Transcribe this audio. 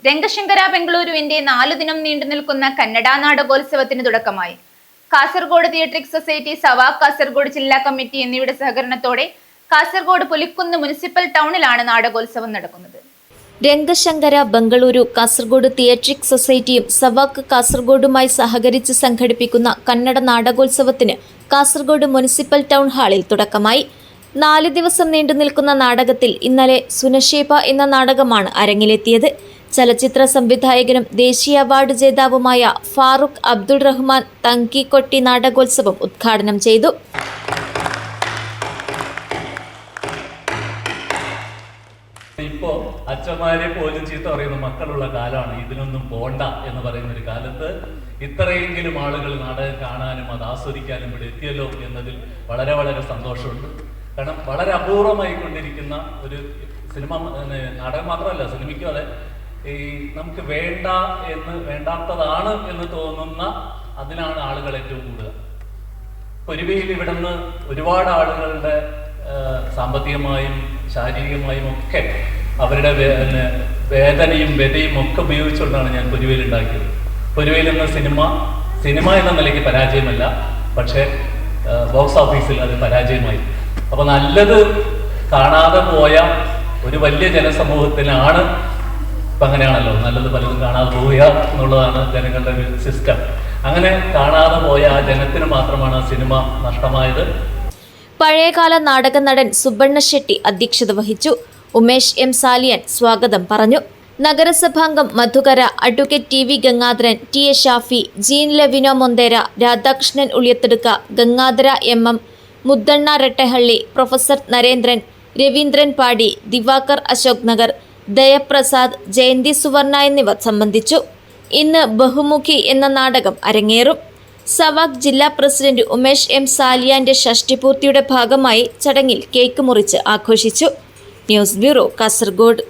രംഗശങ്കര ബംഗളൂരുവിന്റെ 4 ദിനം നീണ്ടുനിൽക്കുന്ന കന്നഡ നാടകോത്സവത്തിന് തുടക്കമായി. കാസർഗോഡ് തിയേറ്ററിക് സൊസൈറ്റി, സവാക് കാസർഗോഡ് ജില്ലാ കമ്മിറ്റി എന്നിവയുടെ സഹകരണത്തോടെ കാസർഗോഡ് പുലിക്കുന്ന് മുനിസിപ്പൽ ടൗണിലാണ് നാടകോത്സവം നടക്കുന്നത്. രംഗശങ്കര ബംഗളൂരു കാസർഗോഡ് തിയേറ്ററിക് സൊസൈറ്റിയും സവാക് കാസർഗോഡുമായി സഹകരിച്ച് സംഘടിപ്പിക്കുന്ന കന്നഡ നാടകോത്സവത്തിന് കാസർഗോഡ് മുനിസിപ്പൽ ടൗൺ ഹാളിൽ തുടക്കമായി. 4 ദിവസം നീണ്ടുനിൽക്കുന്ന നാടകത്തിൽ ഇന്നലെ സുനഷേപ എന്ന നാടകമാണ് അരങ്ങിലെത്തിയത്. ചലച്ചിത്ര സംവിധായകനും ദേശീയ അവാർഡ് ജേതാവുമായ ഫാറൂഖ് അബ്ദുൾ റഹ്മാൻ തങ്കിക്കൊട്ടി നാടകോത്സവം ഉദ്ഘാടനം ചെയ്തു. ഇപ്പോൾ അച്ഛന്മാരെ പോലും ചീത്ത പറയുന്ന മക്കളുള്ള കാലമാണ്. ഇതിനൊന്നും പോണ്ട എന്ന് പറയുന്ന ഒരു കാലത്ത് ഇത്രയെങ്കിലും ആളുകൾ നാടകം കാണാനും അത് ആസ്വദിക്കാനും ഇവിടെ എത്തിയല്ലോ എന്നതിൽ വളരെ വളരെ സന്തോഷമുണ്ട്. കാരണം വളരെ അപൂർവമായി കൊണ്ടിരിക്കുന്ന ഒരു സിനിമ, നാടകം മാത്രമല്ല സിനിമയ്ക്കും അതെ, ഈ നമുക്ക് വേണ്ടാത്തതാണ് എന്ന് തോന്നുന്ന അതിനാണ് ആളുകൾ ഏറ്റവും കൂടുതൽ. പൊരുവയിൽ ഇവിടുന്ന് ഒരുപാട് ആളുകളുടെ സാമ്പത്തികമായും ശാരീരികമായും ഒക്കെ അവരുടെ വേദനയും വ്യതയും ഒക്കെ ഉപയോഗിച്ചുകൊണ്ടാണ് ഞാൻ പൊരുവയിൽ ഉണ്ടാക്കിയത്. പൊരുവയിൽ എന്ന സിനിമ എന്ന നിലയ്ക്ക് പരാജയമല്ല, പക്ഷേ ബോക്സ് ഓഫീസിൽ അത് പരാജയമായി. അപ്പോൾ നല്ലത് കാണാതെ പോയ ഒരു വലിയ ജനസമൂഹത്തിനാണ്, ഇപ്പം അങ്ങനെയാണല്ലോ, നല്ലത് പലതും കാണാതെ പോവുക എന്നുള്ളതാണ് ജനങ്ങളുടെ ഒരു സിസ്റ്റം. അങ്ങനെ കാണാതെ പോയ ആ ജനത്തിന് മാത്രമാണ് സിനിമ നഷ്ടമായത്. പഴയകാല നാടക നടൻ സുബ്ബണ്ണ ഷെട്ടി അധ്യക്ഷത വഹിച്ചു. ഉമേഷ് എം സാലിയൻ സ്വാഗതം പറഞ്ഞു. നഗരസഭാംഗം Madhukara, advocate T V Gangadharan, T A Shafi, Jean Levino Monteiro, Radhakrishnan Ulliyathadukka, Gangadhara M M, Muddanna Rettahalli, professor Narendran, Raveendran Padi, Diwakar Ashok Nagar, ദയപ്രസാദ്, Jayanti സുവർണ എന്നിവർ സംബന്ധിച്ചു. ഇന്ന് ബഹുമുഖി എന്ന നാടകം അരങ്ങേറും. സവാക് ജില്ലാ പ്രസിഡന്റ് ഉമേഷ് എം സാലിയാന്റെ ഷഷ്ടിപൂർത്തിയുടെ ഭാഗമായി ചടങ്ങിൽ കേക്ക് മുറിച്ച് ആഘോഷിച്ചു. News bureau, Kasaragod.